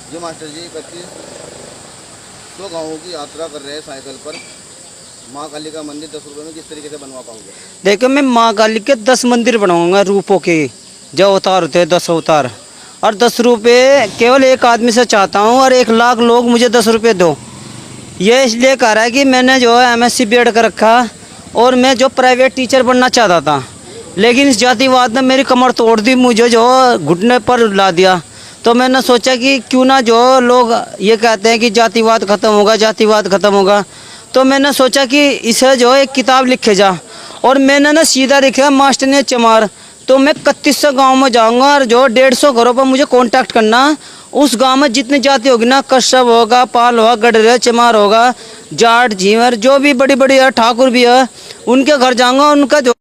जो मास्टर जी 25 तो गाँवों की यात्रा कर रहे हैं साइकिल पर, माँ काली का मंदिर 10 रुपये में किस तरीके से बनवा पाओगे? देखो, मैं माँ काली के 10 मंदिर बनाऊंगा रूपों के, जो अवतार होते हैं 10 अवतार। और 10 रुपये केवल एक आदमी से चाहता हूँ, और 1 लाख लोग मुझे 10 रुपये दो। ये इसलिए कह रहा है कि मैंने जो है MSc BEd कर रखा, और मैं जो प्राइवेट टीचर बनना चाहता था, लेकिन इस जातिवाद ने मेरी कमर तोड़ दी, मुझे जो घुटने पर ला दिया। तो मैंने सोचा कि क्यों ना, जो लोग ये कहते हैं कि जातिवाद ख़त्म होगा, जातिवाद ख़त्म होगा, तो मैंने सोचा कि इसे जो एक किताब लिखे जा। और मैंने ना सीधा लिखा मास्टर ने चमार। तो मैं 3100 गाँव में जाऊंगा, और जो 150 घरों पर मुझे कांटेक्ट करना। उस गांव में जितनी जाति होगी ना, कश्यप होगा, पाल होगा, गडरे, चमार होगा, जाट, झींवर, जो भी बड़ी बड़ी है, ठाकुर भी है, उनके घर जाऊंगा। उनका जो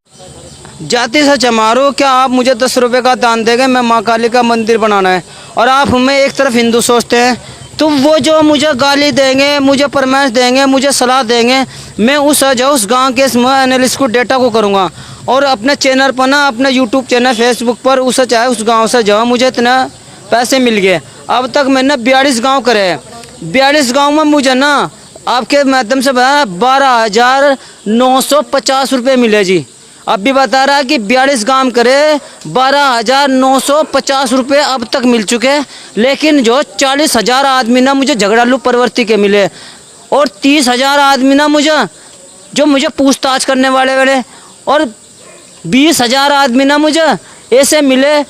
जाति से चमारो, क्या आप मुझे 10 रुपये का दान देंगे? मैं माँ काली का मंदिर बनाना है। और आप हमें एक तरफ हिंदू सोचते हैं, तो वो जो मुझे गाली देंगे, मुझे परमाइश देंगे, मुझे सलाह देंगे, मैं उस गांव के एनालिस्ट को, डेटा को करूँगा, और अपने चैनल पर ना, अपने यूट्यूब चैनल, फेसबुक पर उसे चाहे उस गाँव से जाओ, मुझे इतना पैसे मिल गए। अब तक मैंने 42 गाँव करे। 42 गाँव में मुझे ना आपके माध्यम से बताया 12,950 रुपये मिले जी। अब भी बता रहा है कि 42 गांव करे, 12,950 रुपये अब तक मिल चुके। लेकिन जो 40,000 आदमी ना मुझे झगड़ालू प्रवृत्ति के मिले, और 30,000 आदमी ना मुझे पूछताछ करने वाले, और 20,000 आदमी ना मुझे ऐसे मिले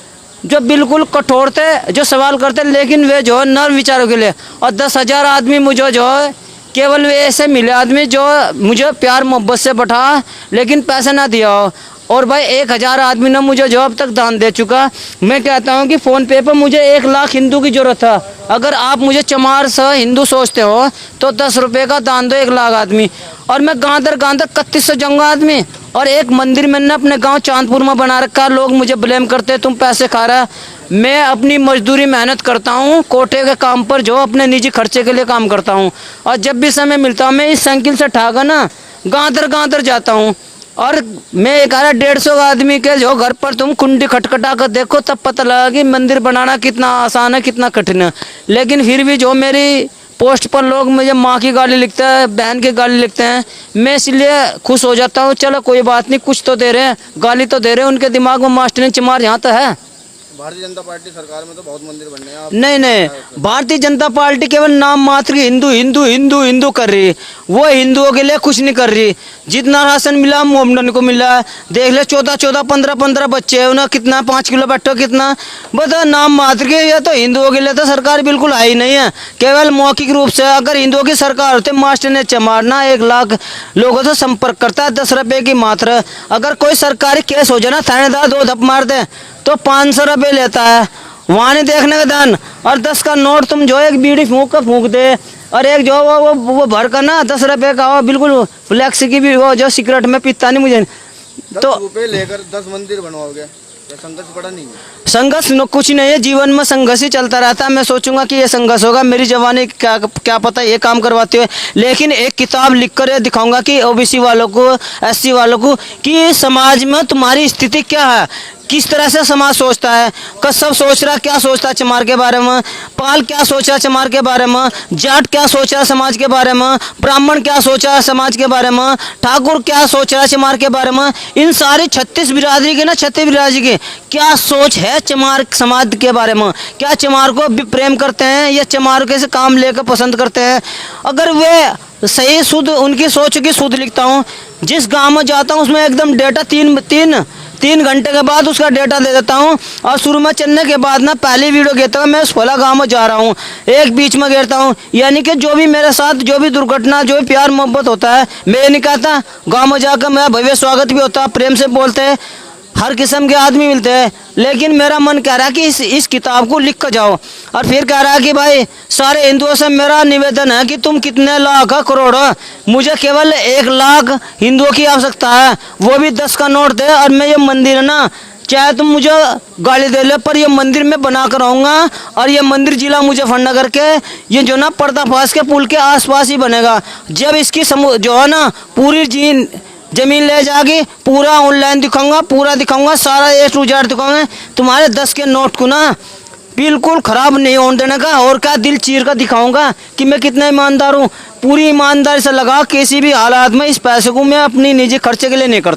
जो बिल्कुल कठोर थे, जो सवाल करते, लेकिन वे जो नर विचारों के लिए। और 10,000 आदमी मुझे जो है केवल वे ऐसे मिले आदमी जो मुझे प्यार मोहब्बत से बैठा, लेकिन पैसा ना दिया हो। और भाई 1,000 आदमी ने मुझे जो अब तक दान दे चुका। मैं कहता हूँ कि फ़ोन पे पर मुझे 1 लाख हिंदू की ज़रूरत था। अगर आप मुझे चमार से हिंदू सोचते हो तो 10 रुपये का दान दो 1 लाख आदमी। और मैं गाँव दर 3100 जाऊँगा आदमी। और एक मंदिर मैंने अपने गांव चांदपुर में बना रखा। लोग मुझे ब्लेम करते हैं तुम पैसे खा रहा। मैं अपनी मजदूरी मेहनत करता हूँ, कोटे के काम पर जो अपने निजी खर्चे के लिए काम करता हूँ। और जब भी समय मिलता हूँ मैं इस साइकिल से ठाकर ना गाँव दर जाता हूँ। और मैं एक 150 आदमी के जो घर पर तुम कुंडी खटखटा कर देखो, तब पता लगा कि मंदिर बनाना कितना आसान है, कितना कठिन है। लेकिन फिर भी जो मेरी पोस्ट पर लोग मुझे माँ की गाली लिखते हैं, बहन की गाली लिखते हैं, मैं इसलिए खुश हो जाता हूँ। चलो कोई बात नहीं, कुछ तो दे रहे हैं, गाली तो दे रहे हैं। उनके दिमाग में मास्टर ने चमार यहाँ तो है। भारतीय जनता पार्टी सरकार में तो बहुत मंदिर बनने हैं। नहीं, भारतीय जनता पार्टी केवल नाम मात्र की हिंदू हिंदू हिंदू हिंदू कर रही है। वो हिंदुओं के लिए कुछ नहीं कर रही। जितना राशन मिला मोमडन को मिला। देख ले 14 15 बच्चे हैं, उन्हें कितना 5 किलो बैठो कितना, बता नाम मात्र के। ये तो हिंदुओं के लिए तो सरकार बिल्कुल आई नहीं है, केवल मौखिक रूप से। अगर हिंदुओं की सरकार होते, मास्टर ने चमारना 1 लाख लोगों से संपर्क करता है 10 रुपये की मात्र। अगर कोई सरकारी केस हो जाए ना, थानेदार 2 धप मार दे तो 500 रुपये लेता है, वहाँ नहीं देखने का दान। और 10 का नोट तुम जो एक बीड़ी फूंक दे, और एक जो वो भर कर ना 10 रुपये का हो, बिल्कुल फ्लैक्स की भी हो, जो सिगरेट में पीता नहीं मुझे। 10 रुपये लेकर 10 मंदिर बनवाओगे, संघर्ष बड़ा नहीं है? संघर्ष कुछ नहीं है, जीवन में संघर्ष ही चलता रहता है। मैं सोचूंगा कि ये संघर्ष होगा, मेरी जवानी क्या पता ये काम करवाते हुए। लेकिन एक किताब लिखकर ये दिखाऊंगा कि OBC वालों को, SC वालों को, कि समाज में तुम्हारी स्थिति क्या है, किस तरह से समाज सोचता है। कश्यप सोच रहा, क्या सोचता है चमार के बारे में, पाल क्या सोचा चमार के बारे में, जाट क्या सोचा समाज के बारे में, ब्राह्मण क्या सोचा समाज के बारे में, ठाकुर क्या सोच रहा है चमार के बारे में। इन सारी 36 बिरादरी के ना, 36 बिरादरी के क्या सोच है चमार समाज के बारे में। क्या चमार को प्रेम करते हैं, या चमार के से काम लेकर पसंद करते हैं। अगर वे सही शुद्ध, उनकी सोच की शुद्ध लिखता हूँ। जिस गाँव में जाता हूँ उसमें एकदम डेटा 3 घंटे के बाद उसका डेटा दे देता हूँ। और शुरू में चलने के बाद ना पहली वीडियो कहता हूँ मैं उस फला गाँव में जा रहा हूँ, एक बीच में गिरता हूँ। यानी कि जो भी मेरे साथ जो भी दुर्घटना, जो भी प्यार मोहब्बत होता है, मैं नहीं कहता। गाँव में जाकर मेरा भव्य स्वागत भी होता है, प्रेम से बोलते हैं, हर किस्म के आदमी मिलते हैं। लेकिन मेरा मन कह रहा है कि इस किताब को लिख कर जाओ। और फिर कह रहा है कि भाई सारे हिंदुओं से मेरा निवेदन है कि तुम कितने लाख करोड़, मुझे केवल 1 लाख हिंदुओं की आवश्यकता है, वो भी 10 का नोट दे। और मैं ये मंदिर है ना, चाहे तुम मुझे गाली दे ले, पर ये मंदिर मैं बना कर आऊँगा। और ये मंदिर जिला मुजफ्फरनगर के, ये जो ना पर्दाफाश के पुल के आसपास ही बनेगा। जब इसकी जो है ना पूरी जमीन ले जाके पूरा ऑनलाइन दिखाऊंगा, पूरा दिखाऊंगा, सारा A to Z दिखाऊंगा। तुम्हारे 10 के नोट को ना बिल्कुल खराब नहीं होने देने का। और क्या दिल चीर कर दिखाऊंगा कि मैं कितना ईमानदार हूँ। पूरी ईमानदारी से लगा किसी भी हालात में इस पैसे को मैं अपनी निजी खर्चे के लिए नहीं करता।